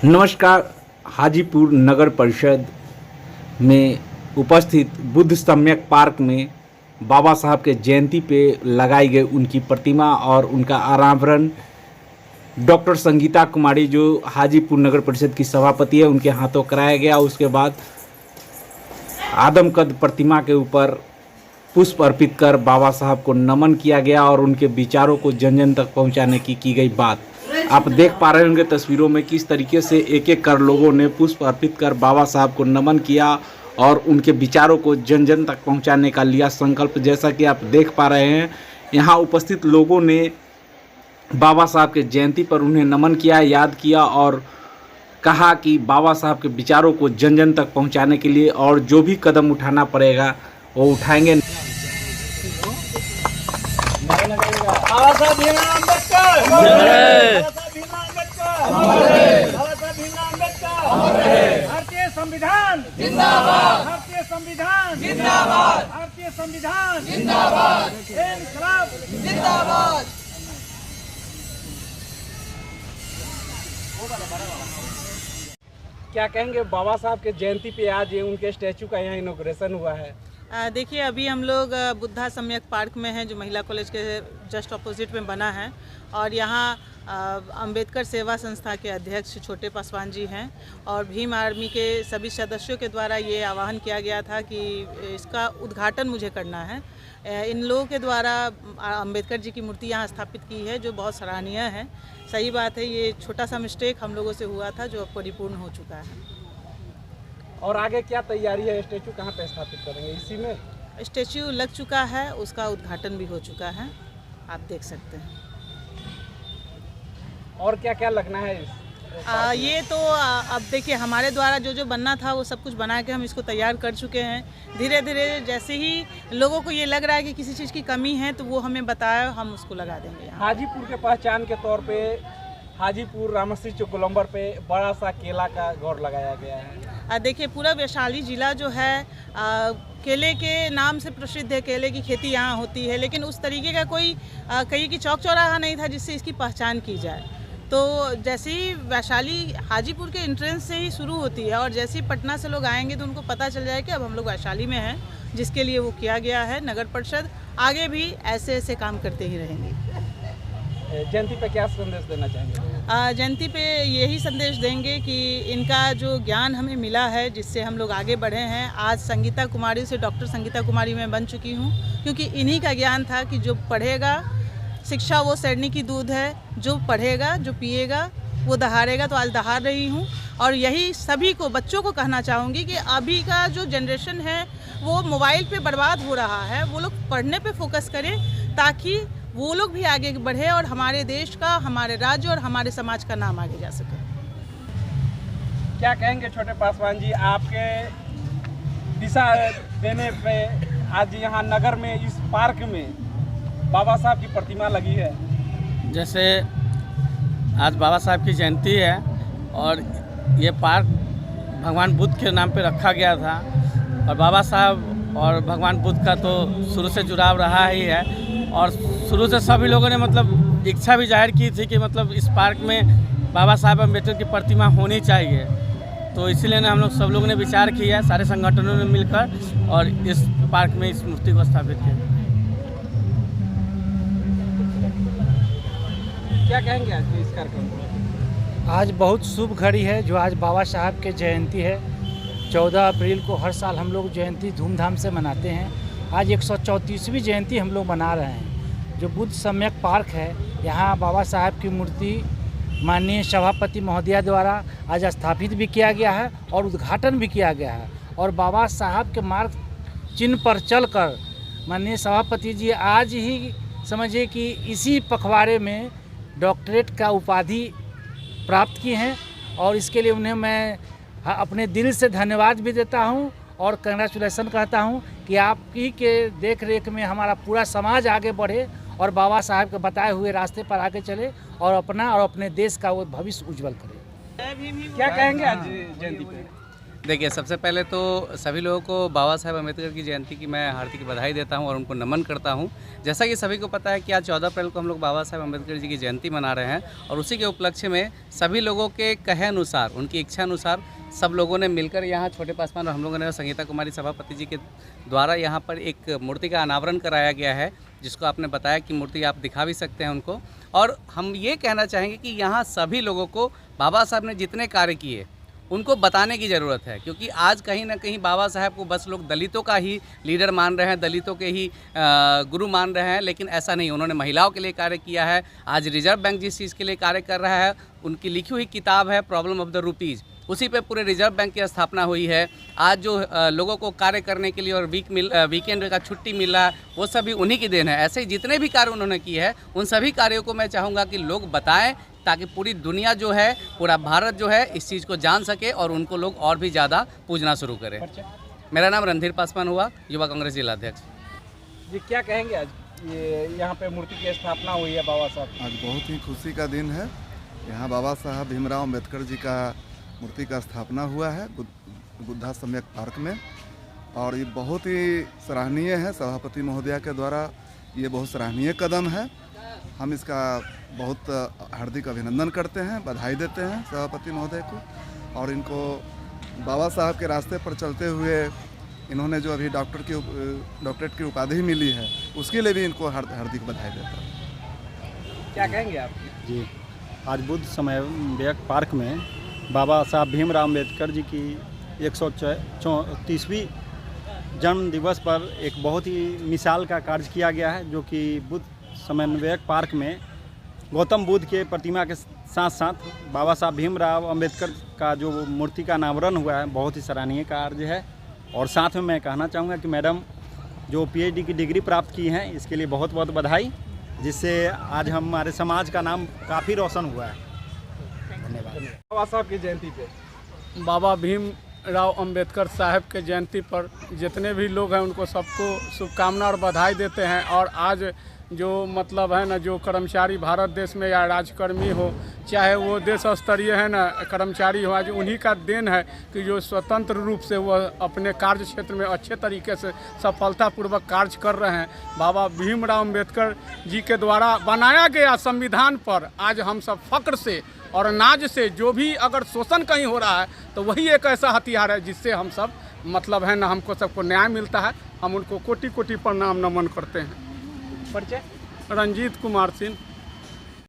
नमस्कार। हाजीपुर नगर परिषद में उपस्थित बुद्ध सम्यक पार्क में बाबा साहब के जयंती पे लगाई गई उनकी प्रतिमा और उनका अनावरण डॉक्टर संगीता कुमारी जो हाजीपुर नगर परिषद की सभापति है उनके हाथों कराया गया। उसके बाद आदमकद प्रतिमा के ऊपर पुष्प अर्पित कर बाबा साहब को नमन किया गया और उनके विचारों को जन जन तक पहुंचाने की गई बात आप देख पा रहे होंगे तस्वीरों में किस तरीके से एक एक कर लोगों ने पुष्प अर्पित कर बाबा साहब को नमन किया और उनके विचारों को जन जन तक पहुंचाने का लिया संकल्प। जैसा कि आप देख पा रहे हैं यहां उपस्थित लोगों ने बाबा साहब के जयंती पर उन्हें नमन किया, याद किया और कहा कि बाबा साहब के विचारों को जन जन तक पहुंचाने के लिए और जो भी कदम उठाना पड़ेगा वो उठाएंगे। भारतीय संविधान जिंदाबाद, भारतीय संविधान जिंदाबाद, भारतीय संविधान जिंदाबाद, इनकलाब जिंदाबाद। क्या कहेंगे बाबा साहब के जयंती पे आज ये उनके स्टैचू का यहाँ इनॉग्रेशन हुआ है। देखिए अभी हम लोग बुद्धा सम्यक पार्क में हैं जो महिला कॉलेज के जस्ट अपोजिट में बना है और यहाँ अंबेडकर सेवा संस्था के अध्यक्ष छोटे पासवान जी हैं और भीम आर्मी के सभी सदस्यों के द्वारा ये आह्वान किया गया था कि इसका उद्घाटन मुझे करना है। इन लोगों के द्वारा अंबेडकर जी की मूर्ति यहाँ स्थापित की है जो बहुत सराहनीय है। सही बात है, ये छोटा सा मिस्टेक हम लोगों से हुआ था जो अब परिपूर्ण हो चुका है। और आगे क्या तैयारी है, स्टैचू कहाँ पे स्थापित करेंगे? इसी में स्टैचू लग चुका है, उसका उद्घाटन भी हो चुका है, आप देख सकते हैं। और क्या क्या लगना है ये तो अब देखिए हमारे द्वारा जो जो बनना था वो सब कुछ बना के हम इसको तैयार कर चुके हैं। धीरे धीरे जैसे ही लोगों को ये लग रहा है कि किसी चीज़ की कमी है तो वो हमें बताया, हम उसको लगा देंगे। हाजीपुर के पहचान के तौर पे हाजीपुर रामश्री चौक गोलंबर पे बड़ा सा केला का गौर लगाया गया है। देखिए पूरा वैशाली जिला जो है केले के नाम से प्रसिद्ध है, केले की खेती यहाँ होती है, लेकिन उस तरीके का कोई कहीं की चौक चौराहा नहीं था जिससे इसकी पहचान की जाए। तो जैसे ही वैशाली हाजीपुर के एंट्रेंस से ही शुरू होती है और जैसे ही पटना से लोग आएंगे तो उनको पता चल जाए कि अब हम लोग वैशाली में हैं, जिसके लिए वो किया गया है। नगर परिषद आगे भी ऐसे ऐसे काम करते ही रहेंगे। जयंती पे क्या संदेश देना चाहेंगे? जयंती पे यही संदेश देंगे कि इनका जो ज्ञान हमें मिला है जिससे हम लोग आगे बढ़े हैं। आज संगीता कुमारी से डॉक्टर संगीता कुमारी मैं बन चुकी हूँ क्योंकि इन्हीं का ज्ञान था कि जो पढ़ेगा, शिक्षा वो सरनी की दूध है, जो पढ़ेगा जो पिएगा वो दहाड़ेगा। तो आज दहाड़ रही हूँ और यही सभी को बच्चों को कहना चाहूँगी कि अभी का जो जनरेशन है वो मोबाइल पे बर्बाद हो रहा है, वो लोग पढ़ने पे फोकस करें ताकि वो लोग भी आगे बढ़े और हमारे देश का, हमारे राज्य और हमारे समाज का नाम आगे जा सके। क्या कहेंगे छोटे पासवान जी, आपके दिशा देने पे आज यहाँ नगर में इस पार्क में बाबा साहब की प्रतिमा लगी है। जैसे आज बाबा साहब की जयंती है और ये पार्क भगवान बुद्ध के नाम पे रखा गया था और बाबा साहब और भगवान बुद्ध का तो शुरू से जुड़ाव रहा ही है और शुरू से सभी लोगों ने मतलब इच्छा भी जाहिर की थी कि मतलब इस पार्क में बाबा साहब अम्बेडकर की प्रतिमा होनी चाहिए। तो इसीलिए हम लोग सब लोगों ने विचार किया, सारे संगठनों ने मिलकर और इस पार्क में इस मूर्ति को स्थापित किया। क्या कहेंगे आज इस कार्यक्रम को? आज बहुत शुभ घड़ी है जो आज बाबा साहब के जयंती है। 14 अप्रैल को हर साल हम लोग जयंती धूमधाम से मनाते हैं। आज 134वीं जयंती हम लोग मना रहे हैं। जो बुद्ध सम्यक पार्क है यहाँ बाबा साहब की मूर्ति माननीय सभापति महोदया द्वारा आज स्थापित भी किया गया है और उद्घाटन भी किया गया है। और बाबा साहब के मार्ग चिन्ह पर चलकर माननीय सभापति जी आज ही समझिए कि इसी पखवाड़े में डॉक्टरेट का उपाधि प्राप्त की हैं और इसके लिए उन्हें मैं अपने दिल से धन्यवाद भी देता हूं और कंग्रेचुलेसन कहता हूं कि आपकी के देख रेख में हमारा पूरा समाज आगे बढ़े और बाबा साहब के बताए हुए रास्ते पर आगे चले और अपना और अपने देश का वो भविष्य उज्जवल करे। क्या कहेंगे आज जयंती पे? देखिए, सबसे पहले तो सभी लोगों को बाबा साहेब अम्बेडकर की जयंती की मैं हार्दिक बधाई देता हूं और उनको नमन करता हूं। जैसा कि सभी को पता है कि आज 14 अप्रैल को हम लोग बाबा साहेब अम्बेडकर जी की जयंती मना रहे हैं और उसी के उपलक्ष्य में सभी लोगों के कहे अनुसार, उनकी इच्छा अनुसार सब लोगों ने मिलकर यहाँ छोटे पासवान और हम लोगों ने संगीता कुमारी सभापति जी के द्वारा यहाँ पर एक मूर्ति का अनावरण कराया गया है, जिसको आपने बताया कि मूर्ति आप दिखा भी सकते हैं उनको। और हम ये कहना चाहेंगे कि यहाँ सभी लोगों को बाबा साहब ने जितने कार्य किए उनको बताने की ज़रूरत है, क्योंकि आज कहीं ना कहीं बाबा साहब को बस लोग दलितों का ही लीडर मान रहे हैं, दलितों के ही गुरु मान रहे हैं, लेकिन ऐसा नहीं। उन्होंने महिलाओं के लिए कार्य किया है। आज रिजर्व बैंक जिस चीज़ के लिए कार्य कर रहा है, उनकी लिखी हुई किताब है प्रॉब्लम ऑफ द रुपीज़, उसी पे पूरे रिजर्व बैंक की स्थापना हुई है। आज जो लोगों को कार्य करने के लिए और वीकेंड का छुट्टी मिल रहा है, वो सभी उन्हीं की देन है। ऐसे ही जितने भी कार्य उन्होंने किए हैं, उन सभी कार्यों को मैं चाहूँगा कि लोग बताएं, ताकि पूरी दुनिया जो है, पूरा भारत जो है इस चीज़ को जान सके और उनको लोग और भी ज़्यादा पूजना शुरू करें। मेरा नाम रणधीर पासवान हुआ, युवा कांग्रेस जिलाध्यक्ष। जी, क्या कहेंगे आज ये यहाँ पे मूर्ति की स्थापना हुई है बाबा साहब? आज बहुत ही खुशी का दिन है। यहाँ बाबा साहब भीमराव अम्बेडकर जी का मूर्ति का स्थापना हुआ है बुद्धा सम्यक पार्क में, और ये बहुत ही सराहनीय है। सभापति महोदया के द्वारा ये बहुत सराहनीय कदम है। हम इसका बहुत हार्दिक अभिनंदन करते हैं, बधाई देते हैं सभापति महोदय को। और इनको बाबा साहब के रास्ते पर चलते हुए इन्होंने जो अभी डॉक्टरेट की उपाधि मिली है, उसके लिए भी इनको हार्दिक बधाई देता हूँ। क्या कहेंगे आप? जी, आज बुद्ध सम्यक पार्क में बाबा साहब भीमराव अम्बेडकर जी की 134वीं जन्म दिवस पर एक बहुत ही मिसाल का कार्य किया गया है, जो कि बुद्ध समन्वयक पार्क में गौतम बुद्ध के प्रतिमा के साथ साथ बाबा साहब भीमराव अम्बेडकर का जो मूर्ति का अनावरण हुआ है, बहुत ही सराहनीय कार्य है। और साथ में मैं कहना चाहूँगा कि मैडम जो PhD की डिग्री प्राप्त की हैं, इसके लिए बहुत बहुत बधाई, जिससे आज हमारे समाज का नाम काफ़ी रोशन हुआ है। धन्यवाद। बाबा साहब की जयंती पे बाबा भीमराव अंबेडकर साहब के जयंती पर जितने भी लोग हैं उनको सबको शुभकामना और बधाई देते हैं। और आज जो मतलब है ना, जो कर्मचारी भारत देश में या राजकर्मी हो, चाहे वो देश स्तरीय है ना कर्मचारी हो, आज उन्हीं का देन है कि जो स्वतंत्र रूप से वह अपने कार्य क्षेत्र में अच्छे तरीके से सफलतापूर्वक कार्य कर रहे हैं। बाबा भीमराव अंबेडकर जी के द्वारा बनाया गया संविधान पर आज हम सब फक्र से और नाज से, जो भी अगर शोषण कहीं हो रहा है तो वही एक ऐसा हथियार है जिससे हम सब मतलब है ना, हमको सबको न्याय मिलता है। हम उनको कोटि कोटि प्रणाम नमन करते हैं। परिचय? रंजीत कुमार सिंह।